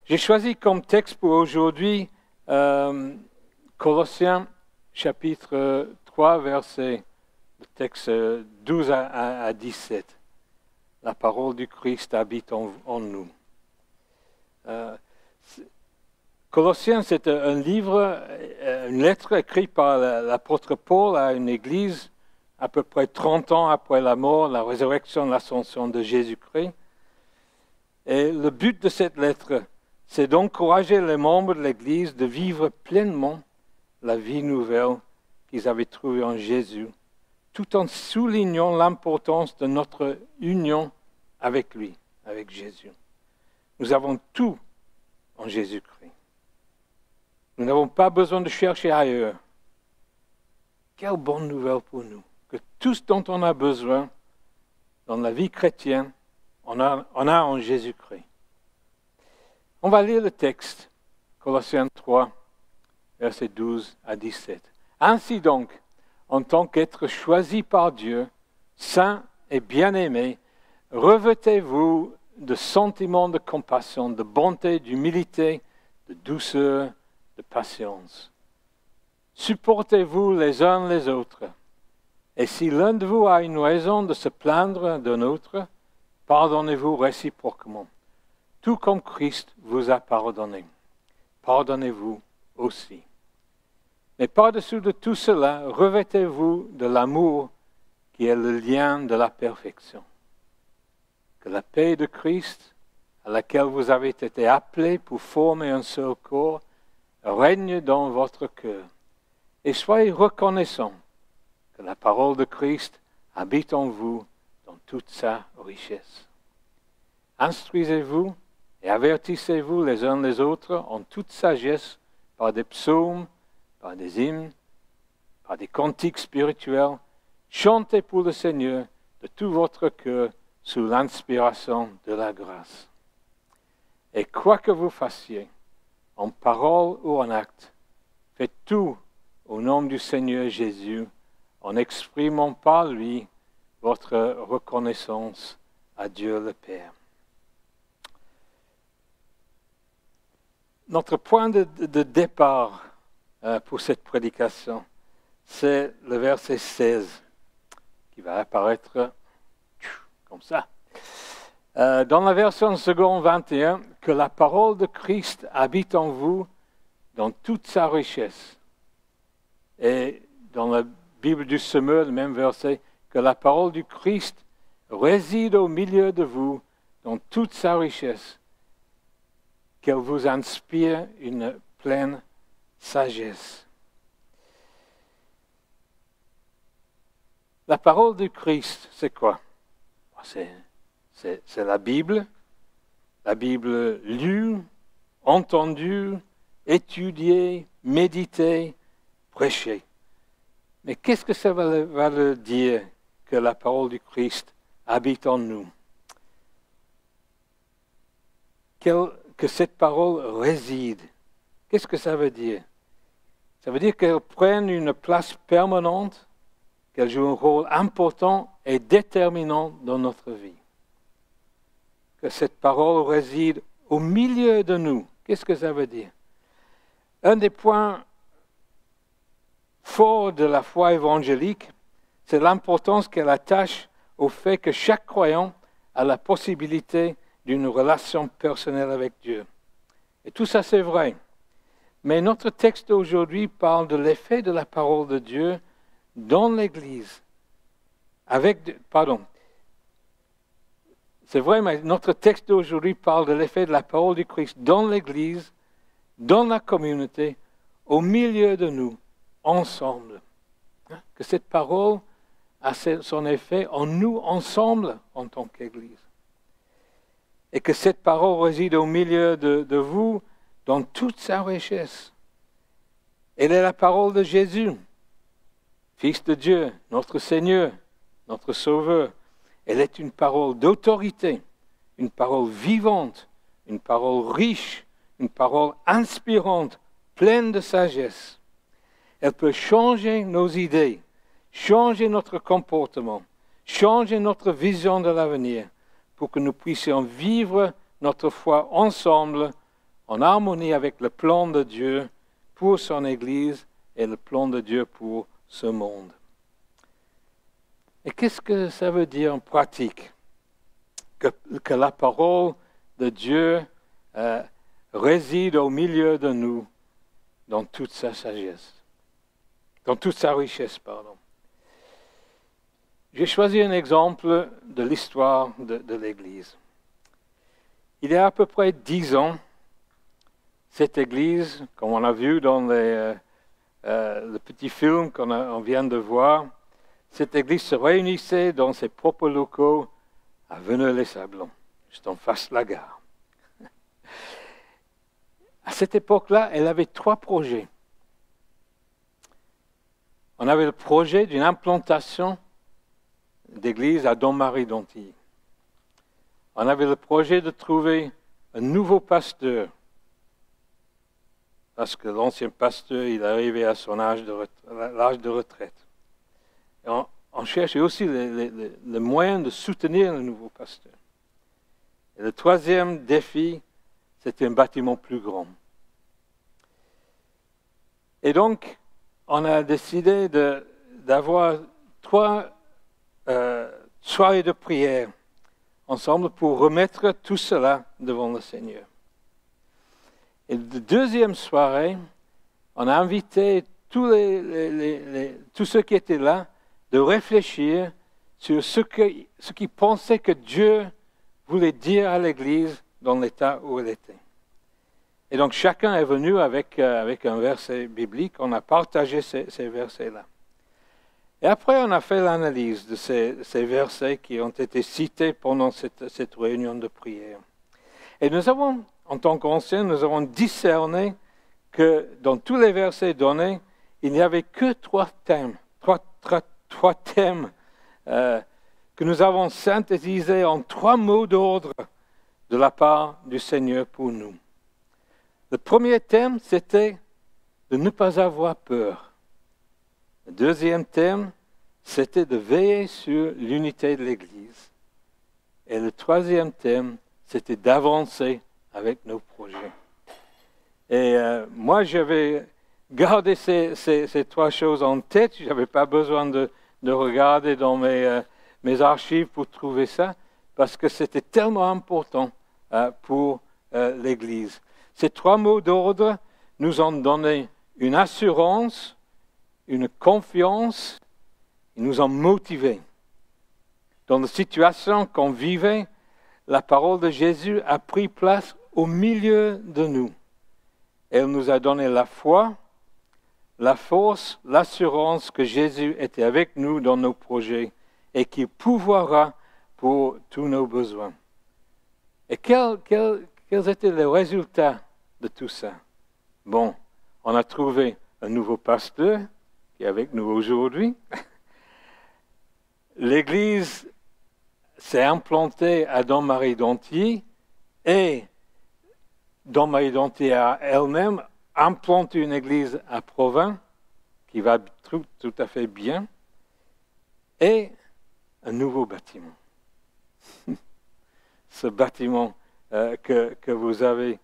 J'ai choisi comme texte pour aujourd'hui Colossiens chapitre 3, verset texte 12 à 17. La parole du Christ habite en nous. Colossiens, c'est un livre, une lettre écrite par l'apôtre Paul à une église à peu près 30 ans après la mort, la résurrection, l'ascension de Jésus-Christ. Et le but de cette lettre, c'est d'encourager les membres de l'Église de vivre pleinement la vie nouvelle qu'ils avaient trouvée en Jésus, tout en soulignant l'importance de notre union avec lui, avec Jésus. Nous avons tout en Jésus-Christ. Nous n'avons pas besoin de chercher ailleurs. Quelle bonne nouvelle pour nous, que tout ce dont on a besoin dans la vie chrétienne, on a en Jésus-Christ. On va lire le texte, Colossiens 3, versets 12 à 17. Ainsi donc, en tant qu'être choisi par Dieu, saint et bien-aimé, revêtez-vous de sentiments de compassion, de bonté, d'humilité, de douceur, de patience. Supportez-vous les uns les autres. Et si l'un de vous a une raison de se plaindre d'un autre, pardonnez-vous réciproquement. Tout comme Christ vous a pardonné. Pardonnez-vous aussi. Mais par-dessus de tout cela, revêtez-vous de l'amour qui est le lien de la perfection. Que la paix de Christ, à laquelle vous avez été appelés pour former un seul corps, règne dans votre cœur. Et soyez reconnaissants que la parole de Christ habite en vous dans toute sa richesse. Instruisez-vous et avertissez-vous les uns les autres en toute sagesse par des psaumes, par des hymnes, par des cantiques spirituels. Chantez pour le Seigneur de tout votre cœur sous l'inspiration de la grâce. Et quoi que vous fassiez, en parole ou en acte, faites tout au nom du Seigneur Jésus, en exprimant par lui votre reconnaissance à Dieu le Père. Notre point de départ pour cette prédication, c'est le verset 16, qui va apparaître comme ça. Dans la version seconde 21, que la parole de Christ habite en vous dans toute sa richesse. Et dans la Bible du Semeur, le même verset, que la parole du Christ réside au milieu de vous dans toute sa richesse, qu'elle vous inspire une pleine sagesse. La parole du Christ, c'est quoi? C'est la Bible lue, entendue, étudiée, méditée, prêchée. Mais qu'est-ce que ça va le dire que la parole du Christ habite en nous? Que cette parole réside. Qu'est-ce que ça veut dire? Ça veut dire qu'elle prenne une place permanente, qu'elle joue un rôle important et déterminant dans notre vie. Que cette parole réside au milieu de nous. Qu'est-ce que ça veut dire? Un des points forts de la foi évangélique, c'est l'importance qu'elle attache au fait que chaque croyant a la possibilité d'une relation personnelle avec Dieu. Et tout ça, c'est vrai. Mais notre texte d'aujourd'hui parle de l'effet de la parole de Dieu dans l'Église. C'est vrai, mais notre texte d'aujourd'hui parle de l'effet de la parole du Christ dans l'Église, dans la communauté, au milieu de nous, ensemble. Que cette parole a son effet en nous ensemble en tant qu'Église. Et que cette parole réside au milieu de vous dans toute sa richesse. Elle est la parole de Jésus, Fils de Dieu, notre Seigneur, notre Sauveur. Elle est une parole d'autorité, une parole vivante, une parole riche, une parole inspirante, pleine de sagesse. Elle peut changer nos idées, changer notre comportement, changer notre vision de l'avenir pour que nous puissions vivre notre foi ensemble en harmonie avec le plan de Dieu pour son Église et le plan de Dieu pour ce monde. Et qu'est-ce que ça veut dire en pratique? Que la parole de Dieu réside au milieu de nous dans toute sa sagesse, dans toute sa richesse, pardon. J'ai choisi un exemple de l'histoire de l'Église. Il y a à peu près 10 ans, cette Église, comme on a vu dans le petit film qu'on vient de voir, cette Église se réunissait dans ses propres locaux à Veneux-les-Sablons, juste en face de la gare. À cette époque-là, elle avait 3 projets. On avait le projet d'une implantation d'église à Dom-Marie-d'Antilly. On avait le projet de trouver un nouveau pasteur, parce que l'ancien pasteur, il arrivait à son l'âge de retraite. Et on cherchait aussi le moyen de soutenir le nouveau pasteur. Et le 3e défi, c'était un bâtiment plus grand. Et donc, on a décidé d'avoir 3 soirées de prière ensemble pour remettre tout cela devant le Seigneur. Et la 2e soirée, on a invité tous ceux qui étaient là de réfléchir sur ce qu'ils pensaient que Dieu voulait dire à l'Église dans l'état où elle était. Et donc chacun est venu avec un verset biblique, on a partagé ces versets-là. Et après, on a fait l'analyse de ces versets qui ont été cités pendant cette réunion de prière. Et nous avons, en tant qu'anciens, nous avons discerné que dans tous les versets donnés, il n'y avait que 3 thèmes, trois thèmes que nous avons synthétisés en 3 mots d'ordre de la part du Seigneur pour nous. Le premier thème, c'était de ne pas avoir peur. Le 2e thème, c'était de veiller sur l'unité de l'Église. Et le 3e thème, c'était d'avancer avec nos projets. Et moi, j'avais gardé ces 3 choses en tête. Je n'avais pas besoin de regarder dans mes archives pour trouver ça, parce que c'était tellement important pour l'Église. Ces 3 mots d'ordre nous ont donné une assurance, une confiance, ils nous ont motivés. Dans la situation qu'on vivait, la parole de Jésus a pris place au milieu de nous. Elle nous a donné la foi, la force, l'assurance que Jésus était avec nous dans nos projets et qu'il pourvoira pour tous nos besoins. Et quels étaient les résultats de tout ça? Bon, on a trouvé un nouveau pasteur qui est avec nous aujourd'hui. L'Église s'est implantée à Dom-Marie-d'Antilly et Dom-Marie-d'Antilly a elle-même implanté une église à Provins qui va tout à fait bien et un nouveau bâtiment. Ce bâtiment que vous avez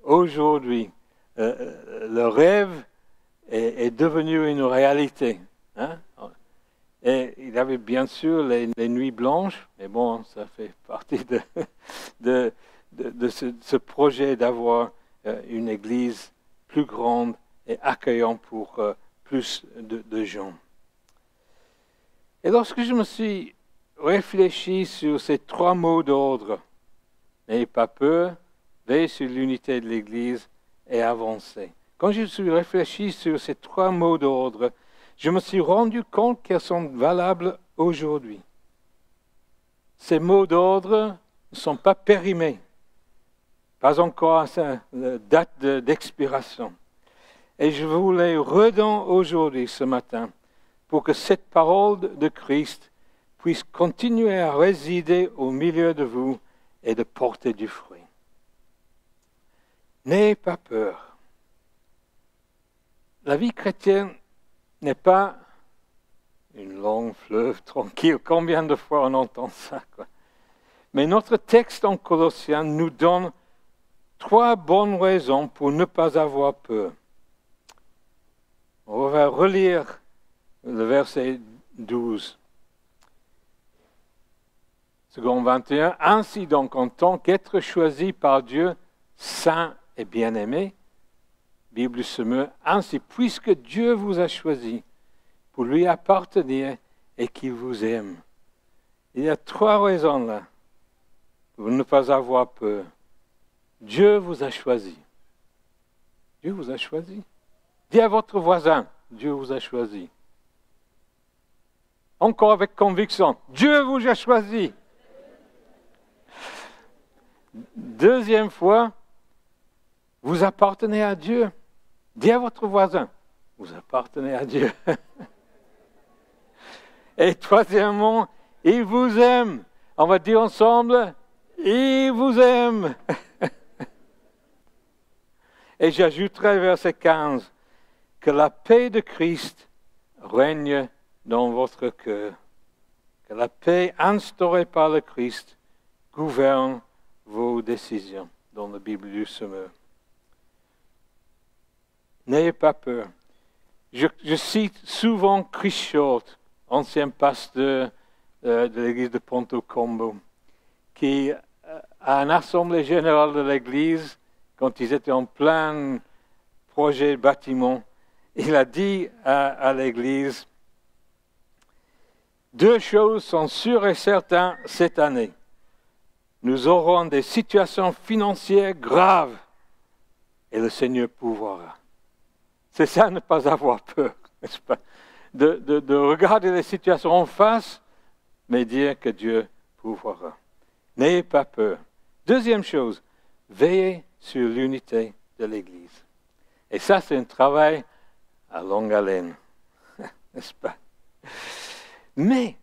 aujourd'hui, le rêve est devenu une réalité. Hein? Et il y avait bien sûr les nuits blanches, mais bon, ça fait partie de ce projet d'avoir une église plus grande et accueillante pour plus de gens. Et lorsque je me suis réfléchi sur ces 3 mots d'ordre, n'ayez pas peur, veillez sur l'unité de l'Église et avancez. Quand je suis réfléchi sur ces 3 mots d'ordre, je me suis rendu compte qu'elles sont valables aujourd'hui. Ces mots d'ordre ne sont pas périmés, pas encore à sa date d'expiration. Et je vous les redonne aujourd'hui, ce matin, pour que cette parole de Christ puisse continuer à résider au milieu de vous et de porter du fruit. N'ayez pas peur. La vie chrétienne n'est pas une longue fleuve tranquille. Combien de fois on entend ça, quoi. Mais notre texte en Colossiens nous donne 3 bonnes raisons pour ne pas avoir peur. On va relire le verset 12. Second 21. Ainsi donc, en tant qu'être choisi par Dieu, saint et bien-aimé, Bible Semeur, ainsi, puisque Dieu vous a choisi pour lui appartenir et qu'il vous aime. Il y a 3 raisons là pour ne pas avoir peur. Dieu vous a choisi. Dieu vous a choisi. Dis à votre voisin, Dieu vous a choisi. Encore avec conviction, Dieu vous a choisi. Deuxième fois, vous appartenez à Dieu. Dis à votre voisin, vous appartenez à Dieu. Et troisièmement, il vous aime. On va dire ensemble, il vous aime. Et j'ajouterai verset 15, que la paix de Christ règne dans votre cœur. Que la paix instaurée par le Christ gouverne vos décisions dans la Bible du Semeur. N'ayez pas peur. Je cite souvent Chris Short, ancien pasteur de l'église de Ponto Combo, qui, à une assemblée générale de l'église, quand ils étaient en plein projet de bâtiment, il a dit à l'église, 2 choses sont sûres et certaines cette année. Nous aurons des situations financières graves et le Seigneur pourvoira. C'est ça, ne pas avoir peur, n'est-ce pas? De regarder les situations en face, mais dire que Dieu pourvoira. N'ayez pas peur. Deuxième chose, veillez sur l'unité de l'Église. Et ça, c'est un travail à longue haleine, n'est-ce pas? Mais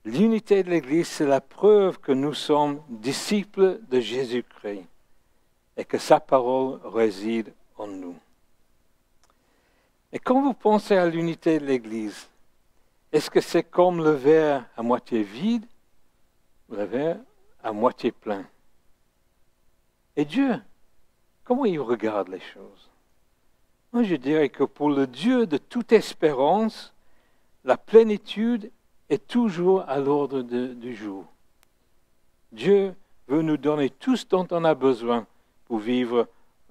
l'unité de l'Église, c'est la preuve que nous sommes disciples de Jésus-Christ et que sa parole réside en nous. Et quand vous pensez à l'unité de l'Église, est-ce que c'est comme le verre à moitié vide ou le verre à moitié plein? Et Dieu, comment il regarde les choses? Moi, je dirais que pour le Dieu de toute espérance, la plénitude est toujours à l'ordre du jour. Dieu veut nous donner tout ce dont on a besoin pour vivre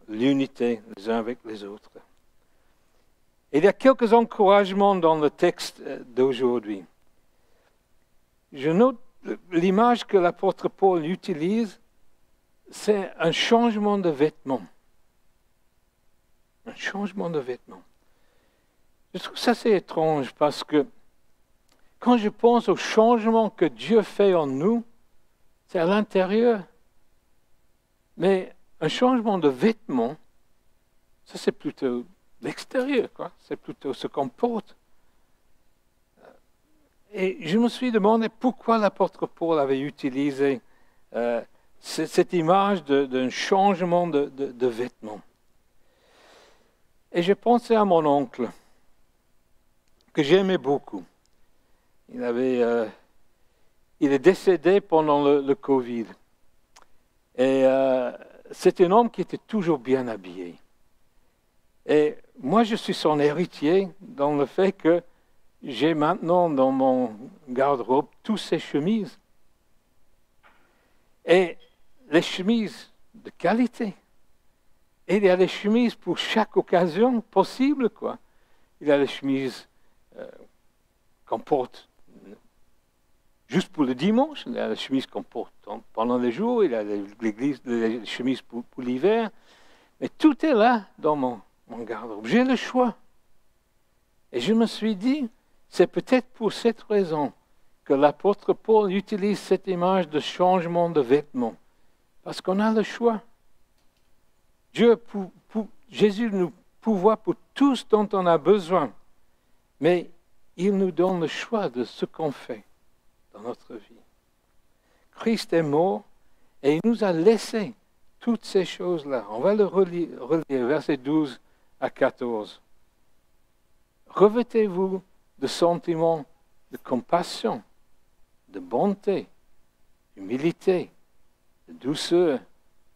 l'unité les uns avec les autres. Il y a quelques encouragements dans le texte d'aujourd'hui. Je note l'image que l'apôtre Paul utilise, c'est un changement de vêtements. Un changement de vêtements. Je trouve ça assez étrange parce que quand je pense au changement que Dieu fait en nous, c'est à l'intérieur. Mais un changement de vêtements, ça c'est plutôt l'extérieur, quoi. C'est plutôt ce qu'on porte. Et je me suis demandé pourquoi l'apôtre Paul avait utilisé cette image d'un changement de vêtements. Et j'ai pensé à mon oncle, que j'aimais beaucoup. Il est décédé pendant le Covid. Et c'est un homme qui était toujours bien habillé. Et moi, je suis son héritier dans le fait que j'ai maintenant dans mon garde-robe toutes ses chemises. Et les chemises de qualité. Et il y a des chemises pour chaque occasion possible, quoi. Il y a les chemises qu'on porte juste pour le dimanche, il y a les chemises qu'on porte pendant les jours, il y a les chemises pour l'hiver. Mais tout est là dans mon garde-robe. J'ai le choix. Et je me suis dit, c'est peut-être pour cette raison que l'apôtre Paul utilise cette image de changement de vêtements. Parce qu'on a le choix. Jésus nous pourvoit pour tout ce dont on a besoin. Mais il nous donne le choix de ce qu'on fait dans notre vie. Christ est mort et il nous a laissé toutes ces choses-là. On va le relire, versets 12 à 14. Revêtez-vous de sentiments de compassion, de bonté, d'humilité, de douceur,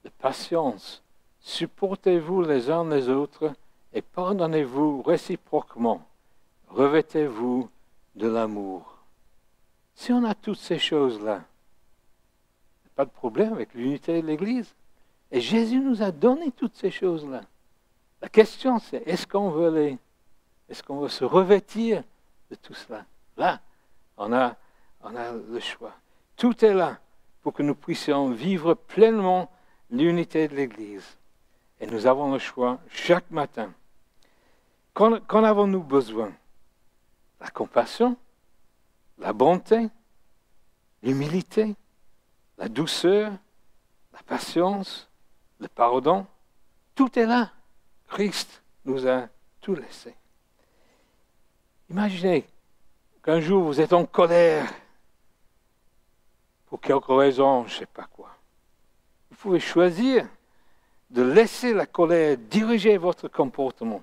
de de patience. Supportez-vous les uns les autres et pardonnez-vous réciproquement. Revêtez-vous de l'amour. Si on a toutes ces choses-là, pas de problème avec l'unité de l'Église. Et Jésus nous a donné toutes ces choses-là. La question, c'est est-ce qu'on veut se revêtir de tout cela? Là, on a le choix. Tout est là pour que nous puissions vivre pleinement l'unité de l'Église. Et nous avons le choix chaque matin. Qu'en avons-nous besoin? La compassion, la bonté, l'humilité, la douceur, la patience, le pardon. Tout est là. Christ nous a tout laissé. Imaginez qu'un jour vous êtes en colère pour quelque raison, je ne sais pas quoi. Vous pouvez choisir de laisser la colère diriger votre comportement.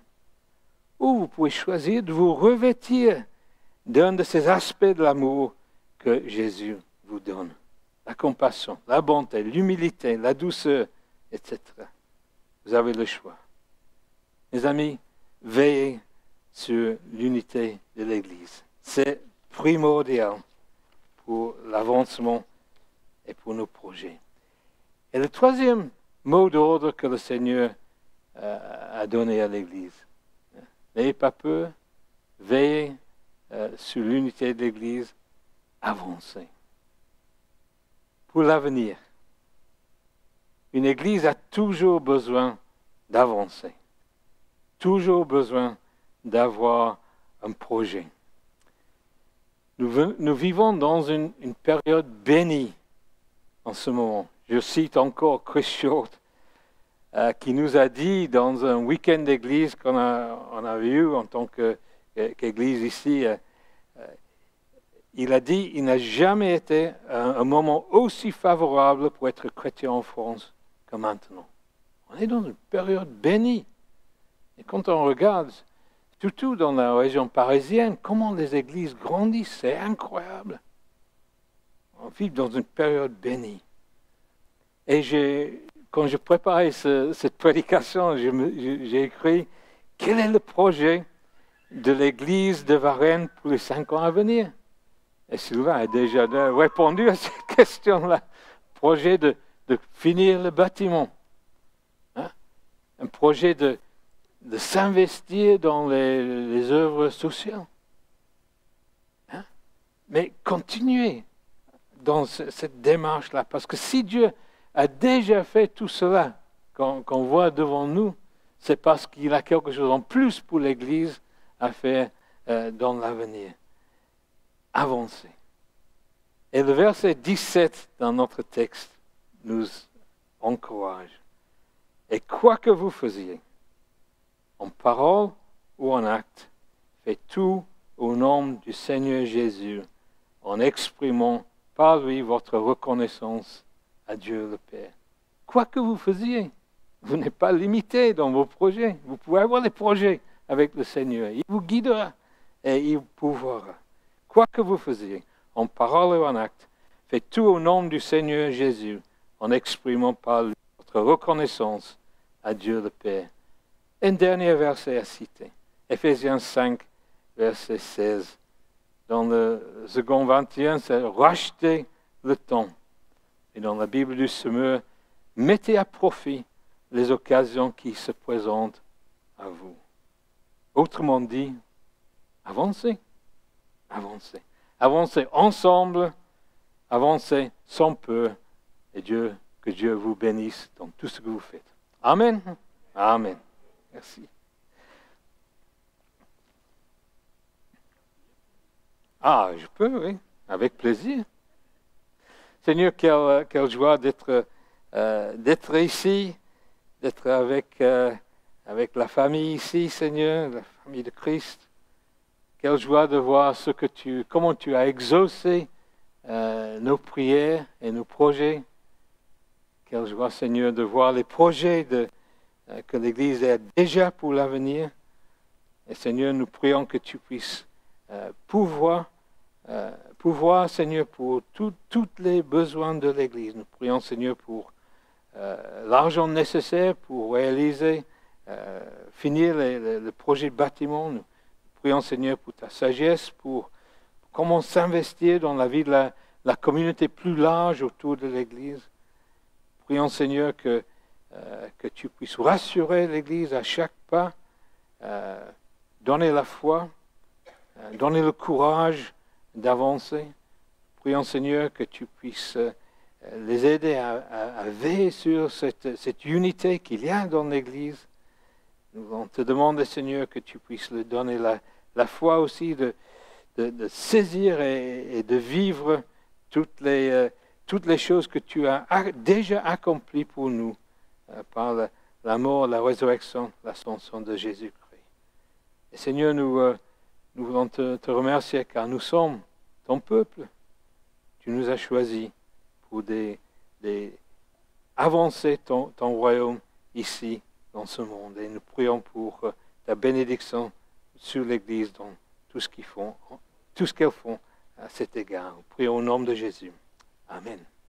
Ou vous pouvez choisir de vous revêtir d'un de ces aspects de l'amour que Jésus vous donne. La compassion, la bonté, l'humilité, la douceur, etc. Vous avez le choix. Mes amis, veillez sur l'unité de l'Église. C'est primordial pour l'avancement et pour nos projets. Et le troisième mot d'ordre que le Seigneur a donné à l'Église. N'ayez pas peur, veillez sur l'unité de l'Église, avancez. Pour l'avenir, une Église a toujours besoin d'avancer, toujours besoin d'avoir un projet. Nous vivons dans une période bénie en ce moment. Je cite encore Chris Short, qui nous a dit dans un week-end d'église qu'on a eu en tant qu'église ici, il a dit il n'a jamais été un moment aussi favorable pour être chrétien en France que maintenant. On est dans une période bénie. Et quand on regarde, surtout dans la région parisienne, comment les églises grandissent, c'est incroyable. On vit dans une période bénie. Et quand je préparais cette prédication, j'ai écrit « Quel est le projet de l'église de Varennes pour les 5 ans à venir ?» Et Sylvain a déjà répondu à cette question-là. Projet de finir le bâtiment. Hein? Un projet de s'investir dans les œuvres sociales. Hein? Mais continuez dans cette démarche-là. Parce que si Dieu a déjà fait tout cela qu'on voit devant nous, c'est parce qu'il a quelque chose en plus pour l'Église à faire dans l'avenir. Avancer. Et le verset 17 dans notre texte nous encourage. Et quoi que vous faisiez, en parole ou en acte, faites tout au nom du Seigneur Jésus, en exprimant par lui votre reconnaissance à Dieu le Père. Quoi que vous faisiez, vous n'êtes pas limité dans vos projets. Vous pouvez avoir des projets avec le Seigneur. Il vous guidera et il vous pourvoira. Quoi que vous faisiez, en parole ou en acte, faites tout au nom du Seigneur Jésus, en exprimant par lui votre reconnaissance à Dieu le Père. Un dernier verset à citer. Éphésiens 5, verset 16. Dans le second 21, c'est « Rachetez le temps ». Et dans la Bible du Semeur, « Mettez à profit les occasions qui se présentent à vous ». Autrement dit, avancez. Avancez. Avancez ensemble, avancez sans peur, et que Dieu vous bénisse dans tout ce que vous faites. Amen. Amen. Merci. Ah, je peux, oui, avec plaisir. Seigneur, quelle joie d'être ici, d'être avec la famille ici, Seigneur, la famille de Christ. Quelle joie de voir comment tu as exaucé nos prières et nos projets. Quelle joie, Seigneur, de voir les projets que l'Église a déjà pour l'avenir. Et Seigneur, nous prions que tu puisses pouvoir, Seigneur, pour tous les besoins de l'Église. Nous prions, Seigneur, pour l'argent nécessaire pour réaliser, finir le projet de bâtiment. Nous prions, Seigneur, pour ta sagesse, pour comment s'investir dans la vie de la communauté plus large autour de l'Église. Prions, Seigneur, que tu puisses rassurer l'Église à chaque pas, donner la foi, donner le courage d'avancer. Prions, Seigneur, que tu puisses les aider à veiller sur cette unité qu'il y a dans l'Église. On te demande, Seigneur, que tu puisses leur donner la foi aussi de saisir et de vivre toutes les choses que tu as déjà accomplies pour nous par la mort, la résurrection, l'ascension de Jésus-Christ. Et Seigneur, nous voulons te remercier car nous sommes ton peuple. Tu nous as choisis pour avancer ton royaume ici, dans ce monde. Et nous prions pour ta bénédiction sur l'Église dans tout ce qu'elles font à cet égard. Nous prions au nom de Jésus. Amen.